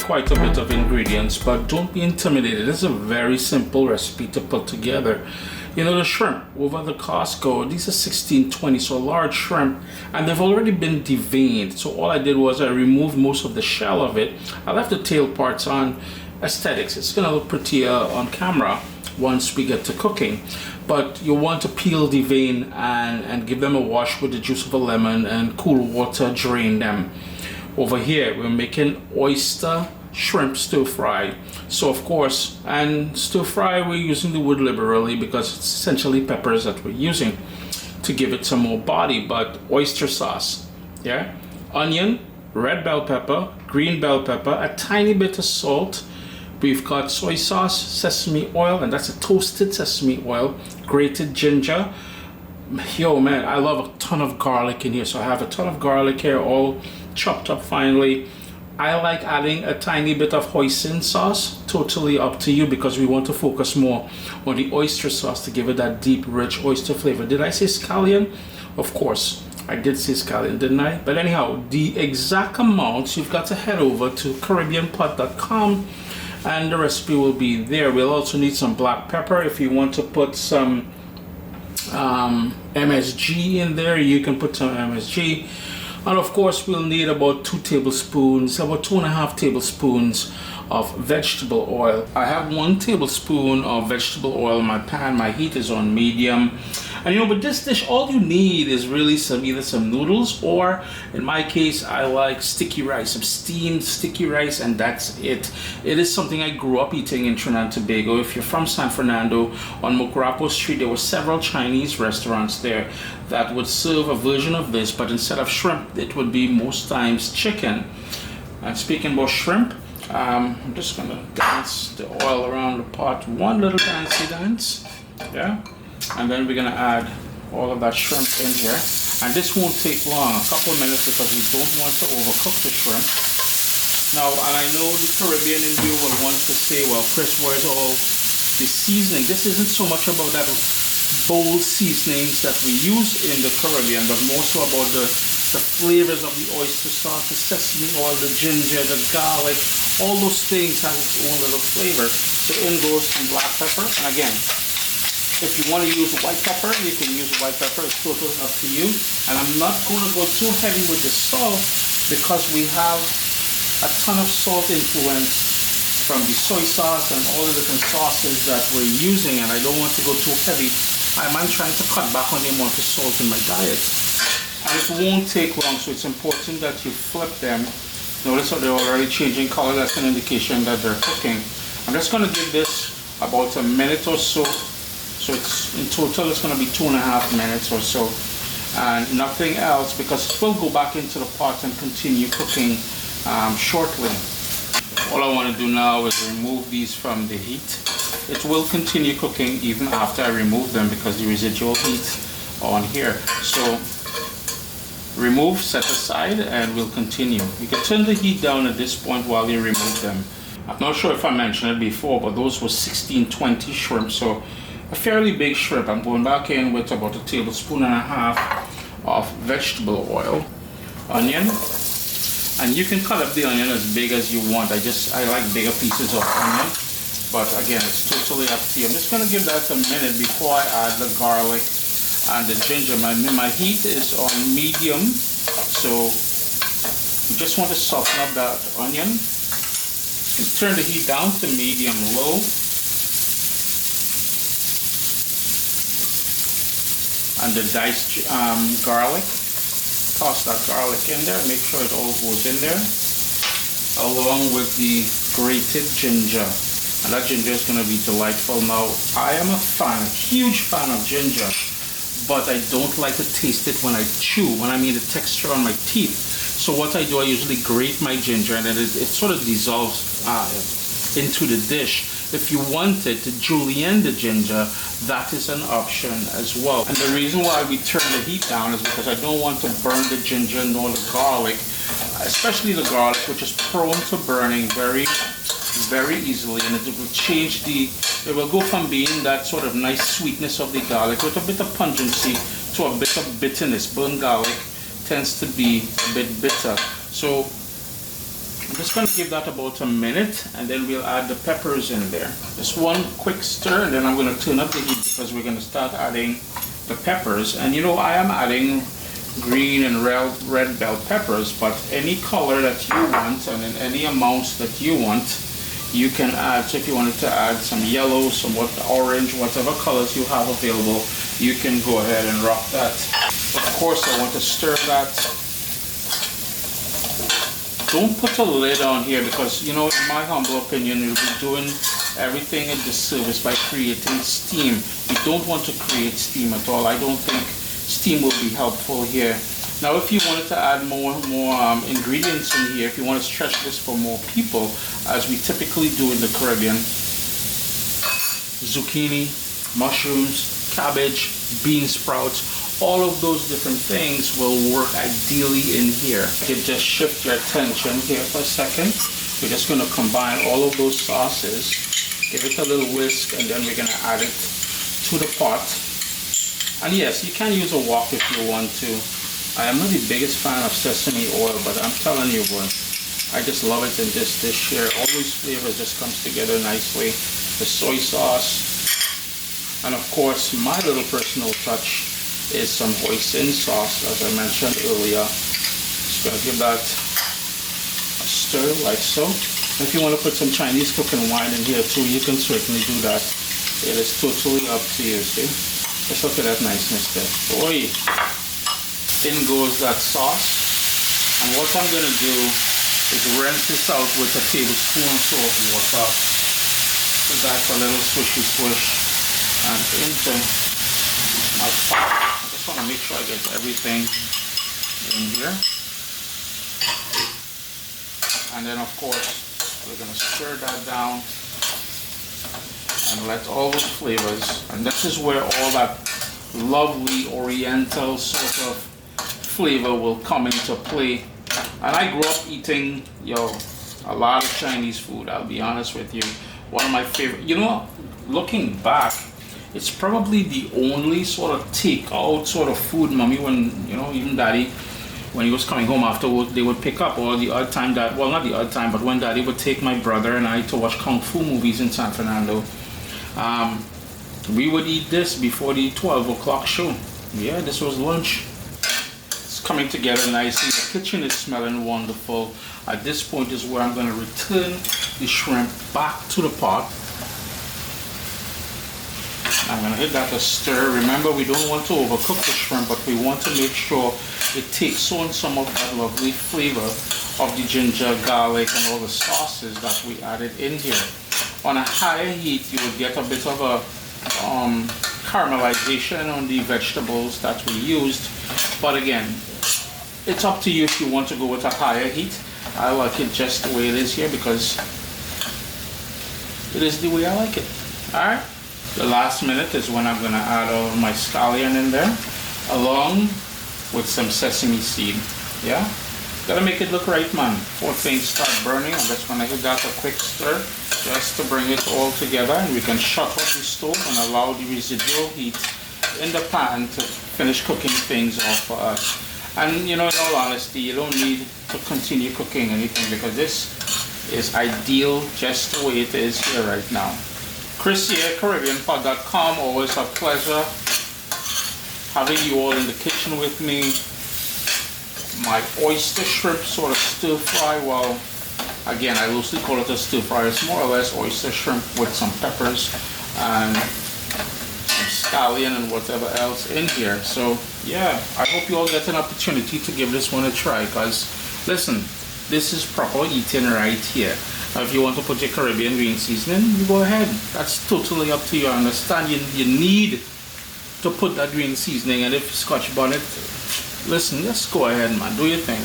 quite a bit of ingredients, but don't be intimidated. It's a very simple recipe to put together. You know, the shrimp over the Costco, these are 16-20, so large shrimp, and they've already been deveined. So all I did was I removed most of the shell of it. I left the tail parts on. Aesthetics, it's gonna look prettier on camera once we get to cooking, but you want to peel, devein, and give them a wash with the juice of a lemon and cool water, drain them. Over here we're making oyster shrimp stir fry. So of course, and stir fry, we're using the wood liberally because it's essentially peppers that we're using to give it some more body. But oyster sauce, yeah, onion, red bell pepper, green bell pepper, a tiny bit of salt. We've got soy sauce, sesame oil, and that's a toasted sesame oil, grated ginger. Yo man, I love a ton of garlic in here, so I have a ton of garlic here, all chopped up finely. I like adding a tiny bit of hoisin sauce, totally up to you, because we want to focus more on the oyster sauce to give it that deep, rich oyster flavor. Did I say scallion? Of course, I did say scallion, didn't I? But anyhow, the exact amounts, you've got to head over to CaribbeanPot.com and the recipe will be there. We'll also need some black pepper. If you want to put some MSG in there, you can put some MSG. And of course, we'll need about 2 tablespoons, about 2.5 tablespoons of vegetable oil. I have 1 tablespoon of vegetable oil in my pan. My heat is on medium. And you know, with this dish, all you need is really either some noodles, or in my case, I like sticky rice, some steamed sticky rice, and that's it. It is something I grew up eating in Trinidad and Tobago. If you're from San Fernando, on Mocrapo Street, there were several Chinese restaurants there that would serve a version of this, but instead of shrimp, it would be most times chicken. And speaking about shrimp, I'm just gonna dance the oil around the pot, one little dancey dance, yeah? And then we're gonna add all of that shrimp in here. And this won't take long, a couple of minutes, because we don't want to overcook the shrimp. Now, and I know the Caribbean in you will want to say, well, Chris, where's all the seasoning? This isn't so much about that bold seasonings that we use in the Caribbean, but more so about the flavors of the oyster sauce, the sesame oil, the ginger, the garlic, all those things have its own little flavor. So in goes some black pepper, and again, if you want to use white pepper, you can use white pepper. It's totally up to you. And I'm not going to go too heavy with the salt because we have a ton of salt influence from the soy sauce and all the different sauces that we're using, and I don't want to go too heavy. I'm trying to cut back on the amount of salt in my diet. And it won't take long, so it's important that you flip them. Notice how they're already changing color. That's an indication that they're cooking. I'm just going to give this about a minute or so. So it's in total it's going to be 2.5 minutes or so, and nothing else, because it will go back into the pot and continue cooking shortly. All I want to do now is remove these from the heat. It will continue cooking even after I remove them because the residual heat on here. So remove, set aside, and we'll continue. You can turn the heat down at this point while you remove them. I'm not sure if I mentioned it before, but those were 16-20 shrimp, so a fairly big shrimp. I'm going back in with about 1.5 tablespoons of vegetable oil, onion, and you can cut up the onion as big as you want. I like bigger pieces of onion, but again, it's totally up to you. I'm just going to give that a minute before I add the garlic and the ginger. My heat is on medium, so you just want to soften up that onion. Just turn the heat down to medium low. And the diced garlic, toss that garlic in there, make sure it all goes in there, along with the grated ginger. And that ginger is going to be delightful. Now, I am a huge fan of ginger, but I don't like to taste it when I chew, when I mean the texture on my teeth. So what I do, I usually grate my ginger, and then it sort of dissolves into the dish. If you wanted to julienne the ginger, that is an option as well. And the reason why we turn the heat down is because I don't want to burn the ginger nor the garlic, especially the garlic, which is prone to burning very, very easily. And it will change it will go from being that sort of nice sweetness of the garlic with a bit of pungency to a bit of bitterness. Burnt garlic tends to be a bit bitter. So I'm just going to give that about a minute, and then we'll add the peppers in there. Just one quick stir, and then I'm going to turn up the heat because we're going to start adding the peppers. And you know, I am adding green and red bell peppers, but any color that you want and in any amounts that you want, you can add. So if you wanted to add some yellow, some orange, whatever colors you have available, you can go ahead and rock that. Of course, I want to stir that. Don't put a lid on here because, you know, in my humble opinion, you'll be doing everything a disservice by creating steam. You don't want to create steam at all. I don't think steam will be helpful here. Now, if you wanted to add more ingredients in here, if you want to stretch this for more people, as we typically do in the Caribbean, zucchini, mushrooms, cabbage, bean sprouts, all of those different things will work ideally in here. You just shift your attention here for a second. We're just going to combine all of those sauces, give it a little whisk, and then we're going to add it to the pot. And yes, you can use a wok if you want to. I am not the biggest fan of sesame oil, but I'm telling you what, I just love it in this dish here. All these flavors just comes together nicely. The soy sauce, and of course, my little personal touch is some hoisin sauce, as I mentioned earlier. Just going to give that a stir like so. If you want to put some Chinese cooking wine in here too, you can certainly do that. It is totally up to you, see? Just look at that niceness there. Boy, in goes that sauce. And what I'm going to do is rinse this out with a tablespoon or so of water. Put that a little swishy swish and into my pot. I just want to make sure I get everything in here. And then of course, we're going to stir that down and let all those flavors, and this is where all that lovely oriental sort of flavor will come into play. And I grew up eating, a lot of Chinese food, I'll be honest with you. One of my favorite, you know, looking back, it's probably the only sort of takeout sort of food mommy, when, you know, even daddy, when he was coming home after work, they would pick up, or the odd time that, well, not the odd time, but when daddy would take my brother and I to watch Kung Fu movies in San Fernando, we would eat this before the 12 o'clock show. Yeah, this was lunch. It's coming together nicely. The kitchen is smelling wonderful. At this point is where I'm going to return the shrimp back to the pot. I'm going to hit that a stir. Remember, we don't want to overcook the shrimp, but we want to make sure it takes on some of that lovely flavor of the ginger, garlic, and all the sauces that we added in here. On a higher heat, you would get a bit of a caramelization on the vegetables that we used. But again, it's up to you if you want to go with a higher heat. I like it just the way it is here because it is the way I like it. Alright? The last minute is when I'm going to add all of my scallion in there, along with some sesame seed. Yeah? Gotta make it look right, man. Before things start burning, I'm just going to hit that a quick stir just to bring it all together, and we can shut off the stove and allow the residual heat in the pan to finish cooking things off for us. And you know, in all honesty, you don't need to continue cooking anything because this is ideal just the way it is here right now. Chris here, CaribbeanPod.com. Always a pleasure having you all in the kitchen with me. My oyster shrimp sort of stir fry, well, again, I loosely call it a stir fry. It's more or less oyster shrimp with some peppers and some scallion and whatever else in here. So yeah, I hope you all get an opportunity to give this one a try, because listen, this is proper eating right here. Now, if you want to put your Caribbean green seasoning, you go ahead. That's totally up to you. I understand you need to put that green seasoning, and if Scotch bonnet, listen, just go ahead, man, do your thing.